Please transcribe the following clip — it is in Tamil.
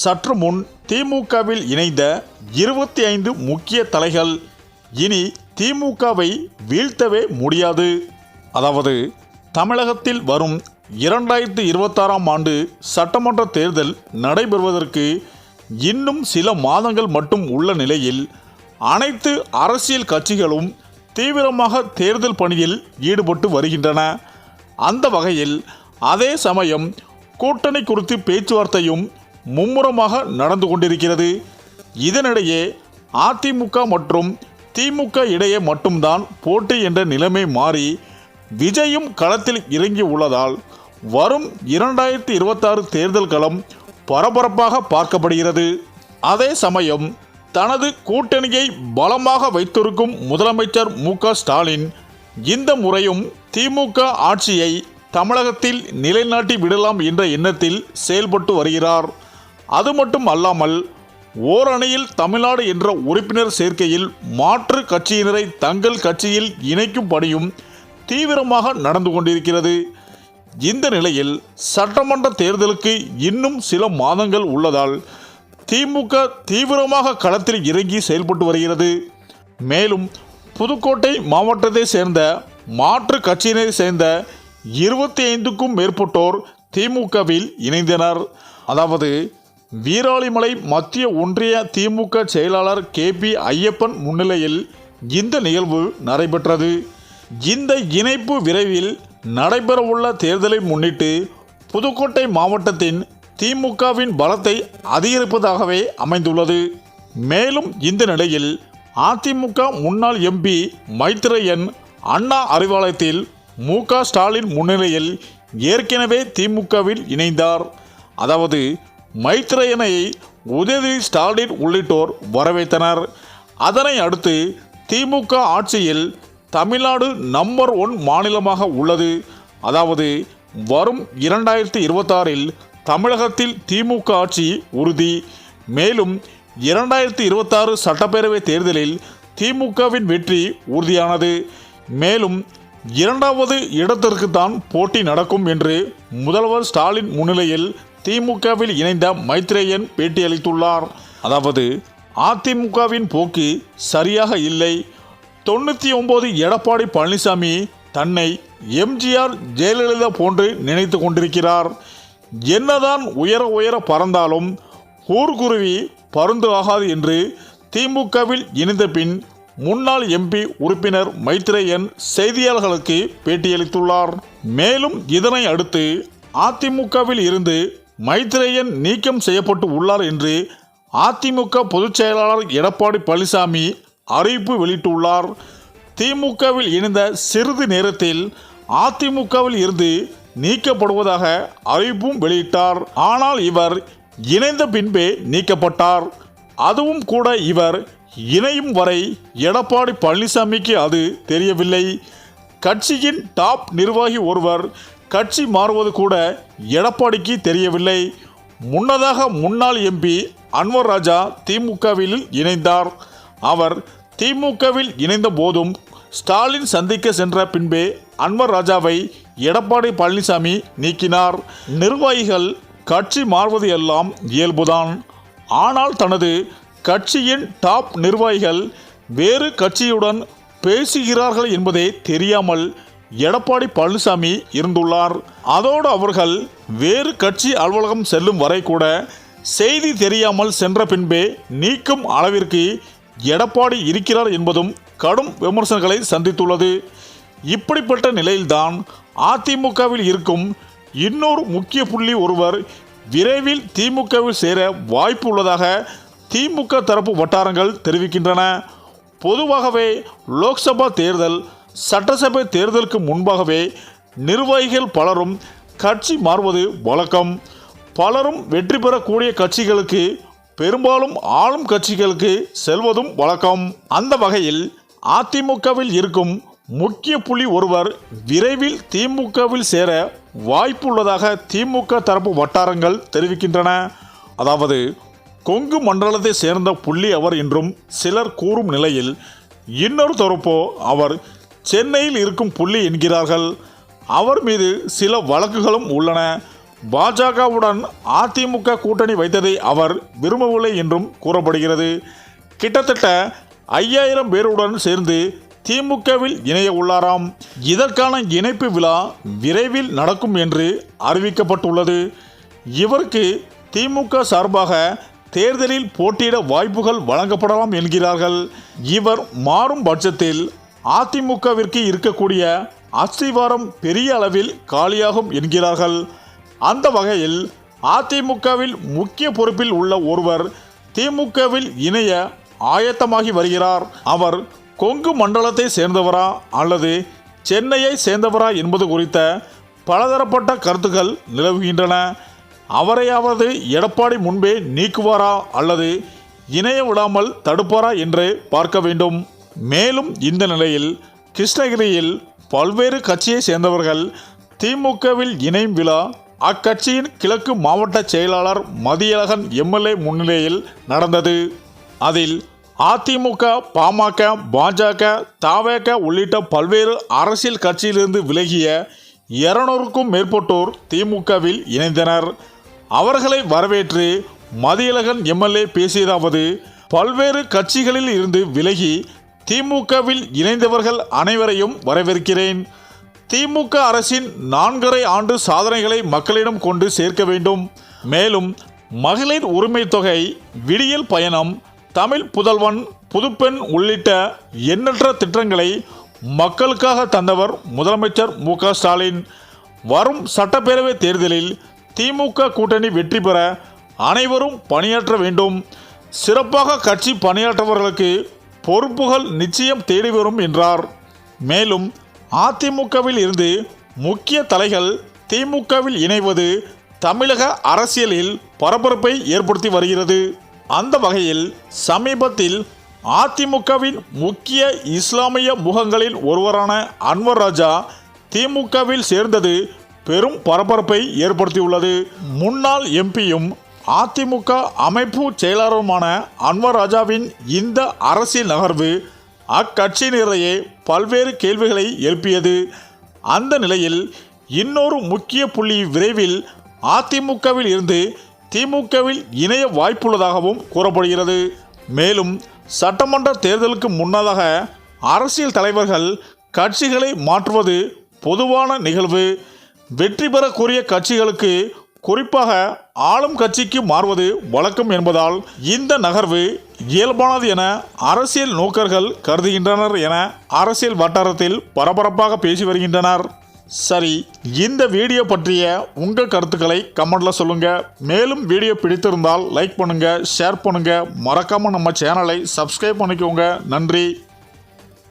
சற்று முன் திமுகவில் இணைந்த 25 முக்கிய தலைகள் இனி திமுகவை வீழ்த்தவே முடியாது. அதாவது தமிழகத்தில் வரும் 2026ஆம் ஆண்டு சட்டமன்ற தேர்தல் நடைபெறுவதற்கு இன்னும் சில மாதங்கள் மட்டும் உள்ள நிலையில் அனைத்து அரசியல் கட்சிகளும் தீவிரமாக தேர்தல் பணியில் ஈடுபட்டு வருகின்றன. அந்த வகையில் அதே சமயம் கூட்டணி குறித்து பேச்சுவார்த்தையும் மும்முரமாக நடந்து கொண்டிருக்கிறது. இதனிடையே அதிமுக மற்றும் திமுக இடையே மட்டும்தான் போட்டி என்ற நிலைமை மாறி விஜயும் களத்தில் இறங்கி உள்ளதால் வரும் 2026 தேர்தல் களம் பரபரப்பாக பார்க்கப்படுகிறது. அதே சமயம் தனது கூட்டணியை பலமாக வைத்திருக்கும் முதலமைச்சர் மு.க.ஸ்டாலின் இந்த முறையும் திமுக ஆட்சியை தமிழகத்தில் நிலைநாட்டி விடலாம் என்ற எண்ணத்தில் செயல்பட்டு வருகிறார். அது மட்டும் அல்லாமல் ஓரணியில் தமிழ்நாடு என்ற உறுப்பினர் சேர்க்கையில் மாற்று கட்சியினரை தங்கள் கட்சியில் இணைக்கும் பணியும் தீவிரமாக நடந்து கொண்டிருக்கிறது. இந்த நிலையில் சட்டமன்ற தேர்தலுக்கு இன்னும் சில மாதங்கள் உள்ளதால் திமுக தீவிரமாக களத்தில் இறங்கி செயல்பட்டு வருகிறது. மேலும் புதுக்கோட்டை மாவட்டத்தை சேர்ந்த மாற்று கட்சியினரை சேர்ந்த 25க்கும் மேற்பட்டோர் திமுகவில் இணைந்தனர். அதாவது வீராளிமலை மத்திய ஒன்றிய திமுக செயலாளர் KP ஐயப்பன் முன்னிலையில் இந்த நிகழ்வு நடைபெற்றது. இந்த இணைப்பு விரைவில் நடைபெறவுள்ள தேர்தலை முன்னிட்டு புதுக்கோட்டை மாவட்டத்தின் திமுகவின் பலத்தை அதிகரிப்பதாகவே அமைந்துள்ளது. மேலும் இந்த நிலையில் அதிமுக முன்னாள் MP மைத்ரேயன் அண்ணா அறிவாலயத்தில் மு.க.ஸ்டாலின் முன்னிலையில் ஏற்கனவே திமுகவில் இணைந்தார். அதாவது மைத்ரேயனை உதயநிதி ஸ்டாலின் உள்ளிட்டோர் வரவேற்றனர். அதனை அடுத்து திமுக ஆட்சியில் தமிழ்நாடு நம்பர் 1 மாநிலமாக உள்ளது. அதாவது வரும் 2026இல் தமிழகத்தில் திமுக ஆட்சி உறுதி. மேலும் 2026 சட்டப்பேரவை தேர்தலில் திமுகவின் வெற்றி உறுதியானது. மேலும் 2வது இடத்திற்கு தான் போட்டி நடக்கும் என்று முதல்வர் ஸ்டாலின் முன்னிலையில் திமுகவில் இணைந்த மைத்ரேயன் பேட்டியளித்துள்ளார். அதாவது அதிமுகவின் போக்கு சரியாக இல்லை. 99 எடப்பாடி பழனிசாமி தன்னை எம்ஜிஆர் ஜெயலலிதா போன்று நினைத்து கொண்டிருக்கிறார். என்னதான் உயர பறந்தாலும் ஊர்குருவி பருந்து ஆகாது என்று திமுகவில் இணைந்த பின் முன்னாள் MP உறுப்பினர் மைத்ரேயன் செய்தியாளர்களுக்கு பேட்டியளித்துள்ளார். மேலும் இதனை அடுத்து அதிமுகவில் இருந்து மைத்ரேயன் நீக்கம் செய்யப்பட்டு உள்ளார் என்று அதிமுக பொதுச் செயலாளர் எடப்பாடி பழனிசாமி அறிவிப்பு வெளியிட்டுள்ளார். திமுகவில் இணைந்த சிறிது நேரத்தில் அதிமுகவில் இருந்து நீக்கப்படுவதாக அறிவிப்பும் வெளியிட்டார். ஆனால் இவர் இணைந்த பின்பே நீக்கப்பட்டார். அதுவும் கூட இவர் இணையும் வரை எடப்பாடி பழனிசாமிக்கு அது தெரியவில்லை. கட்சியின் டாப் நிர்வாகி ஒருவர் கட்சி மாறுவது கூட எடப்பாடிக்கு தெரியவில்லை. முன்னதாக முன்னாள் MP அன்வர் ராஜா திமுகவில் இணைந்தார். அவர் திமுகவில் இணைந்த போதும் ஸ்டாலின் சந்திக்க சென்ற பின்பே அன்வர் ராஜாவை எடப்பாடி பழனிசாமி நீக்கினார். நிர்வாகிகள் கட்சி மாறுவது எல்லாம் இயல்புதான். ஆனால் தனது கட்சியின் டாப் நிர்வாகிகள் வேறு கட்சியுடன் பேசுகிறார்கள் என்பதே தெரியாமல் எடப்பாடி பழனிசாமி இருந்துள்ளார். அதோடு அவர்கள் வேறு கட்சி அலுவலகம் செல்லும் வரை கூட செய்தி தெரியாமல் சென்ற பின்பே நீக்கும் அளவிற்கு எடப்பாடி இருக்கிறார் என்பதும் கடும் விமர்சனங்களை சந்தித்துள்ளது. இப்படிப்பட்ட நிலையில்தான் அதிமுகவில் இருக்கும் இன்னொரு முக்கிய புள்ளி ஒருவர் விரைவில் திமுகவில் சேர வாய்ப்பு உள்ளதாக திமுக தரப்பு வட்டாரங்கள் தெரிவிக்கின்றன. பொதுவாகவே லோக்சபா தேர்தல் சட்டசபை தேர்தலுக்கு முன்பாகவே நிர்வாகிகள் பலரும் கட்சி மாறுவது வழக்கம். பலரும் வெற்றி பெறக்கூடிய கட்சிகளுக்கு பெரும்பாலும் ஆளும் கட்சிகளுக்கு செல்வதும் வழக்கம். அந்த வகையில் அதிமுகவில் இருக்கும் முக்கிய புள்ளி ஒருவர் விரைவில் திமுகவில் சேர வாய்ப்புள்ளதாக திமுக தரப்பு வட்டாரங்கள் தெரிவிக்கின்றன. அதாவது கொங்கு மண்டலத்தை சேர்ந்த புள்ளி அவர் என்றும் சிலர் கூறும் நிலையில் இன்னொரு தரப்போ அவர் சென்னையில் இருக்கும் புள்ளி என்கிறார்கள். அவர் மீது சில வழக்குகளும் உள்ளன. பாஜகவுடன் அதிமுக கூட்டணி வைத்ததை அவர் விரும்பவில்லை என்றும் கூறப்படுகிறது. கிட்டத்தட்ட 5000 பேருடன் சேர்ந்து திமுகவில் இணைய உள்ளாராம். இதற்கான இணைப்பு விழா விரைவில் நடக்கும் என்று அறிவிக்கப்பட்டுள்ளது. இவருக்கு திமுக சார்பாக தேர்தலில் போட்டியிட வாய்ப்புகள் வழங்கப்படலாம் என்கிறார்கள். இவர் மாறும் பட்சத்தில் அதிமுகவிற்கு இருக்கக்கூடிய அஸ்திவாரம் பெரிய அளவில் காலியாகும் என்கிறார்கள். அந்த வகையில் அதிமுகவில் முக்கிய பொறுப்பில் உள்ள ஒருவர் திமுகவில் இணைய ஆயத்தமாகி வருகிறார். அவர் கொங்கு மண்டலத்தை சேர்ந்தவரா அல்லது சென்னையை சேர்ந்தவரா என்பது குறித்த பலதரப்பட்ட கருத்துக்கள் நிலவுகின்றன. அவரையாவது எடப்பாடி முன்பே நீக்குவாரா அல்லது இணைய விடாமல் தடுப்பாரா என்று பார்க்க வேண்டும். மேலும் இந்த நிலையில் கிருஷ்ணகிரியில் பல்வேறு கட்சியை சேர்ந்தவர்கள் திமுகவில் இணையும் விழா அக்கட்சியின் கிழக்கு மாவட்ட செயலாளர் மதியழகன் எம்எல்ஏ முன்னிலையில் நடந்தது. அதில் அதிமுக, பாமக, பாஜக, தவேக உள்ளிட்ட பல்வேறு அரசியல் கட்சியிலிருந்து விலகிய 200க்கும் மேற்பட்டோர் திமுகவில் இணைந்தனர். அவர்களை வரவேற்று மதியழகன் எம்எல்ஏ பேசியதாவது: பல்வேறு கட்சிகளில் இருந்து விலகி திமுகவில் இணைந்தவர்கள் அனைவரையும் வரவேற்கிறேன். திமுக அரசின் 4.5 ஆண்டு சாதனைகளை மக்களிடம் கொண்டு சேர்க்க வேண்டும். மேலும் மகளிர் உரிமை தொகை, விடியல் பயணம், தமிழ் புதல்வன், புதுப்பெண் உள்ளிட்ட எண்ணற்ற திட்டங்களை மக்களுக்காக தந்தவர் முதலமைச்சர் மு.க. ஸ்டாலின். வரும் சட்டப்பேரவை தேர்தலில் திமுக கூட்டணி வெற்றி பெற அனைவரும் பணியாற்ற வேண்டும். சிறப்பாக கட்சி பணியாற்றவர்களுக்கு பொறுப்புகள் நிச்சயம் தேடி வரும் என்றார். மேலும் அதிமுகவில் இருந்து முக்கிய தலைகள் திமுகவில் இணைவது தமிழக அரசியலில் பரபரப்பை ஏற்படுத்தி வருகிறது. அந்த வகையில் சமீபத்தில் அதிமுகவின் முக்கிய இஸ்லாமிய முகங்களில் ஒருவரான அன்வர் ராஜா திமுகவில் சேர்ந்தது பெரும் பரபரப்பை ஏற்படுத்தியுள்ளது. முன்னாள் எம்பியும் அதிமுக அமைப்பு செயலாளருமான அன்வர் ராஜாவின் இந்த அரசியல் நகர்வு அக்கட்சியினரையே பல்வேறு கேள்விகளை எழுப்பியது. அந்த நிலையில் இன்னொரு முக்கிய புள்ளி விரைவில் அதிமுகவில் இருந்து திமுகவில் இணைய வாய்ப்புள்ளதாகவும் கூறப்படுகிறது. மேலும் சட்டமன்ற தேர்தலுக்கு முன்னதாக அரசியல் தலைவர்கள் கட்சிகளை மாற்றுவது பொதுவான நிகழ்வு. வெற்றி பெறக்கூடிய கட்சிகளுக்கு, குறிப்பாக ஆளும் கட்சிக்கு மாறுவது வழக்கம் என்பதால் இந்த நகர்வு இயல்பானது என அரசியல் நோக்கர்கள் கருதுகின்றனர் என அரசியல் வட்டாரத்தில் பரபரப்பாக பேசி வருகின்றனர். சரி, இந்த வீடியோ பற்றிய உங்கள் கருத்துக்களை கமெண்ட்ல சொல்லுங்க. மேலும் வீடியோ பிடித்திருந்தால் லைக் பண்ணுங்க, ஷேர் பண்ணுங்க, மறக்காம நம்ம சேனலை சப்ஸ்கிரைப் பண்ணிக்கோங்க. நன்றி.